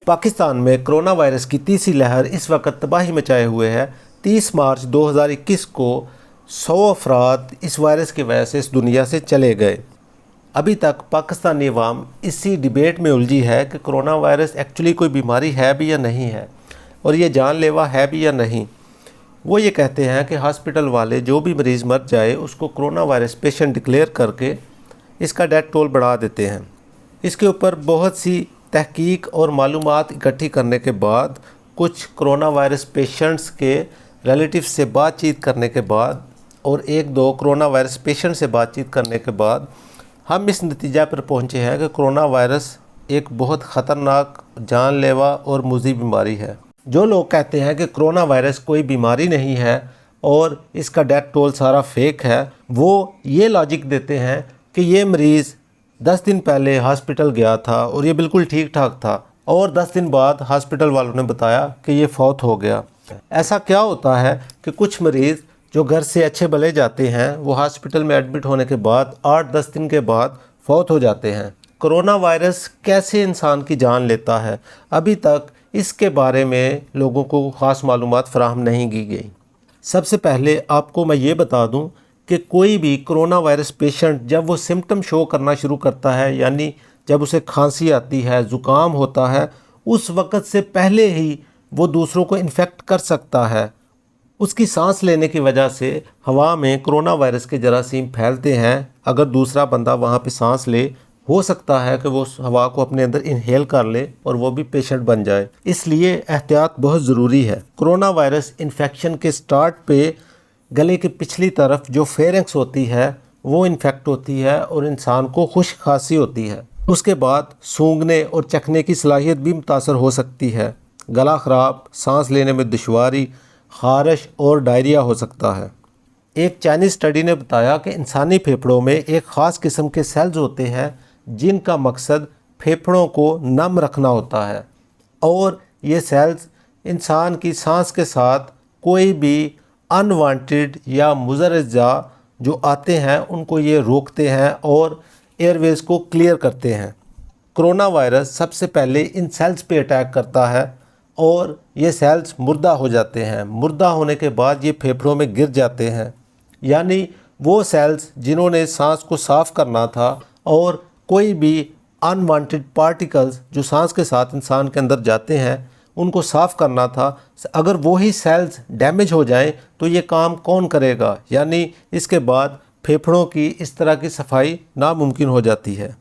पाकिस्तान में corona virus की तीसरी लहर इस वक्त तबाही मचाए हुए है। 30 मार्च 2021 को 100 अफराद इस वायरस की वजह से इस दुनिया से चले गए। अभी तक पाकिस्तानी अवाम इसी डिबेट में उलझी है कि कोरोना वायरस एक्चुअली कोई बीमारी है भी या नहीं है और ये जानलेवा है भी या नहीं। वो ये कहते हैं कि हॉस्पिटल वाले जो भी मरीज़ मर जाए उसको कोरोना वायरस पेशेंट डिक्लेयर करके इसका डेथ टोल बढ़ा देते हैं। इसके ऊपर बहुत सी तहकीक और मालूमात इकट्ठी करने के बाद, कुछ कोरोना वायरस पेशेंट्स के रिलेटिव्स से बातचीत करने के बाद और एक दो कोरोना वायरस पेशेंट से बातचीत करने के बाद हम इस नतीजा पर पहुंचे हैं कि कोरोना वायरस एक बहुत ख़तरनाक, जानलेवा और मुज़ी बीमारी है। जो लोग कहते हैं कि कोरोना वायरस कोई बीमारी नहीं है और इसका डेथ टोल सारा फेक है, वो ये लॉजिक देते हैं कि ये मरीज़ 10 दिन पहले हॉस्पिटल गया था और ये बिल्कुल ठीक ठाक था और 10 दिन बाद हॉस्पिटल वालों ने बताया कि ये फौत हो गया। ऐसा क्या होता है कि कुछ मरीज़ जो घर से अच्छे भले जाते हैं वो हॉस्पिटल में एडमिट होने के बाद 8-10 दिन के बाद फौत हो जाते हैं। कोरोना वायरस कैसे इंसान की जान लेता है, अभी तक इसके बारे में लोगों को ख़ास मालूमात फराहम नहीं की गई। सबसे पहले आपको मैं ये बता दूं कि कोई भी कोरोना वायरस पेशेंट जब वो सिम्टम शो करना शुरू करता है, यानी जब उसे खांसी आती है, ज़ुकाम होता है, उस वक़्त से पहले ही वो दूसरों को इन्फेक्ट कर सकता है। उसकी सांस लेने की वजह से हवा में कोरोना वायरस के जरासीम फैलते हैं। अगर दूसरा बंदा वहाँ पे सांस ले, हो सकता है कि वो उस हवा को अपने अंदर इनहेल कर ले और वो भी पेशेंट बन जाए। इसलिए एहतियात बहुत ज़रूरी है। कोरोना वायरस इन्फेक्शन के स्टार्ट पे गले की पिछली तरफ जो फेरेंक्स होती है वो इन्फेक्ट होती है और इंसान को खुश्क खांसी होती है। उसके बाद सूंघने और चखने की सलाहियत भी मुतासर हो सकती है। गला ख़राब, सांस लेने में दुश्वारी, खारिश और डायरिया हो सकता है। एक चाइनीज़ स्टडी ने बताया कि इंसानी फेफड़ों में एक ख़ास किस्म के सेल्स होते हैं जिनका मकसद फेफड़ों को नम रखना होता है और ये सेल्स इंसान की सांस के साथ कोई भी अनवांटेड या मुज़र अज़ा जो आते हैं उनको ये रोकते हैं और एयरवेज़ को क्लियर करते हैं। कोरोना वायरस सबसे पहले इन सेल्स पे अटैक करता है और ये सेल्स मुर्दा हो जाते हैं। मुर्दा होने के बाद ये फेफड़ों में गिर जाते हैं, यानी वो सेल्स जिन्होंने सांस को साफ़ करना था और कोई भी अनवांटेड पार्टिकल्स जो सांस के साथ इंसान के अंदर जाते हैं उनको साफ़ करना था, अगर वही सेल्स डैमेज हो जाएं तो ये काम कौन करेगा, यानी इसके बाद फेफड़ों की इस तरह की सफाई नामुमकिन हो जाती है।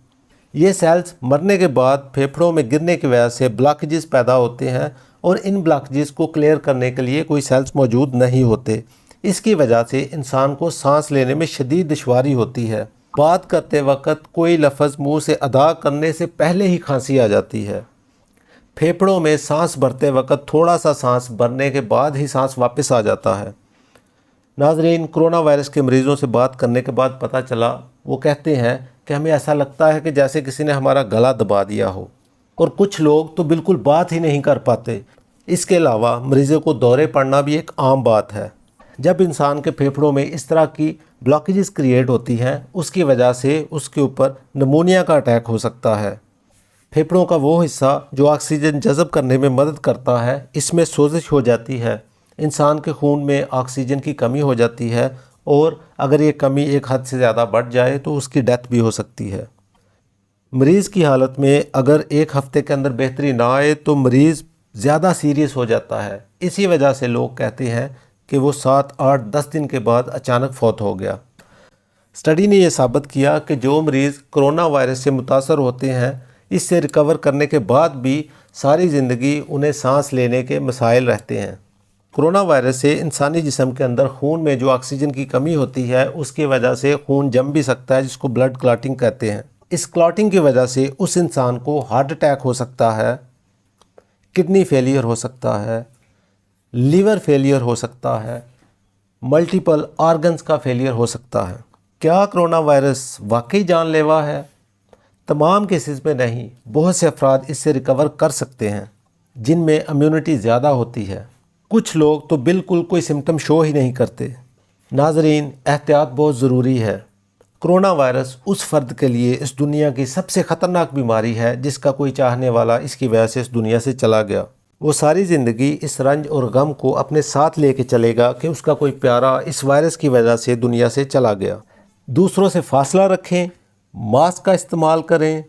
ये सेल्स मरने के बाद फेफड़ों में गिरने की वजह से ब्लॉकेजेस पैदा होते हैं और इन ब्लॉकेजेस को क्लियर करने के लिए कोई सेल्स मौजूद नहीं होते। इसकी वजह से इंसान को सांस लेने में शदीद दुश्वारी होती है। बात करते वक्त कोई लफ्ज़ मुंह से अदा करने से पहले ही खांसी आ जाती है। फेफड़ों में सांस भरते वक्त थोड़ा सा सांस भरने के बाद ही सांस वापस आ जाता है। नाज़रीन, कोरोना वायरस के मरीज़ों से बात करने के बाद पता चला, वो कहते हैं कि हमें ऐसा लगता है कि जैसे किसी ने हमारा गला दबा दिया हो और कुछ लोग तो बिल्कुल बात ही नहीं कर पाते। इसके अलावा मरीज़ों को दौरे पड़ना भी एक आम बात है। जब इंसान के फेफड़ों में इस तरह की ब्लॉकेजेस क्रिएट होती हैं, उसकी वजह से उसके ऊपर निमोनिया का अटैक हो सकता है। फेफड़ों का वो हिस्सा जो ऑक्सीजन जज़ब करने में मदद करता है, इसमें सोजिश हो जाती है। इंसान के खून में ऑक्सीजन की कमी हो जाती है और अगर ये कमी एक हद से ज़्यादा बढ़ जाए तो उसकी डेथ भी हो सकती है। मरीज़ की हालत में अगर एक हफ़्ते के अंदर बेहतरी ना आए तो मरीज़ ज़्यादा सीरियस हो जाता है। इसी वजह से लोग कहते हैं कि वो 7-8-10 दिन के बाद अचानक फौत हो गया। स्टडी ने यह साबित किया कि जो मरीज़ कोरोना वायरस से मुतासर होते हैं, इससे रिकवर करने के बाद भी सारी ज़िंदगी उन्हें सांस लेने के मसाइल रहते हैं। कोरोना वायरस से इंसानी जिस्म के अंदर खून में जो ऑक्सीजन की कमी होती है उसकी वजह से खून जम भी सकता है, जिसको ब्लड क्लॉटिंग कहते हैं। इस क्लॉटिंग की वजह से उस इंसान को हार्ट अटैक हो सकता है, किडनी फेलियर हो सकता है, लीवर फेलियर हो सकता है, मल्टीपल ऑर्गन्स का फेलियर हो सकता है। क्या कोरोना वायरस वाकई जानलेवा है? तमाम केसेस में नहीं, बहुत से अफराद इससे रिकवर कर सकते हैं जिनमें इम्यूनिटी ज़्यादा होती है। कुछ लोग तो बिल्कुल कोई सिम्टम शो ही नहीं करते। नाज़रीन, एहतियात बहुत ज़रूरी है। कोरोना वायरस उस फ़र्द के लिए इस दुनिया की सबसे ख़तरनाक बीमारी है जिसका कोई चाहने वाला इसकी वजह से इस दुनिया से चला गया। वो सारी ज़िंदगी इस रंज और गम को अपने साथ लेके चलेगा कि उसका कोई प्यारा इस वायरस की वजह से दुनिया से चला गया। दूसरों से फासला रखें, मास्क का इस्तेमाल करें,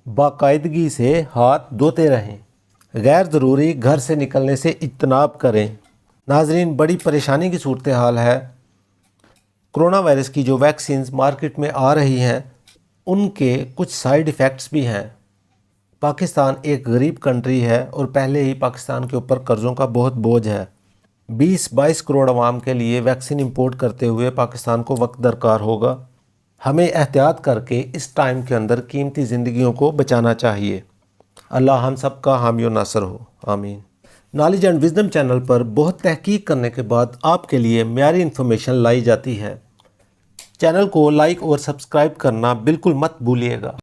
बाकायदगी से हाथ धोते रहें, गैर ज़रूरी घर से निकलने से इज्तनाब करें। नाजरीन, बड़ी परेशानी की सूरत हाल है। कोरोना वायरस की जो वैक्सीन्स मार्केट में आ रही हैं उनके कुछ साइड इफ़ेक्ट्स भी हैं। पाकिस्तान एक गरीब कंट्री है और पहले ही पाकिस्तान के ऊपर कर्ज़ों का बहुत बोझ है। 20-22 करोड़ आवाम के लिए वैक्सीन इंपोर्ट करते हुए पाकिस्तान को वक्त दरकार होगा। हमें एहतियात करके इस टाइम के अंदर कीमती ज़िंदगियों को बचाना चाहिए। अल्लाह हम सब का हामी और नासर हो, आमीन। नॉलेज एंड विजडम चैनल पर बहुत तहकीक करने के बाद आपके लिए म्यारी इन्फॉर्मेशन लाई जाती है। चैनल को लाइक और सब्सक्राइब करना बिल्कुल मत भूलिएगा।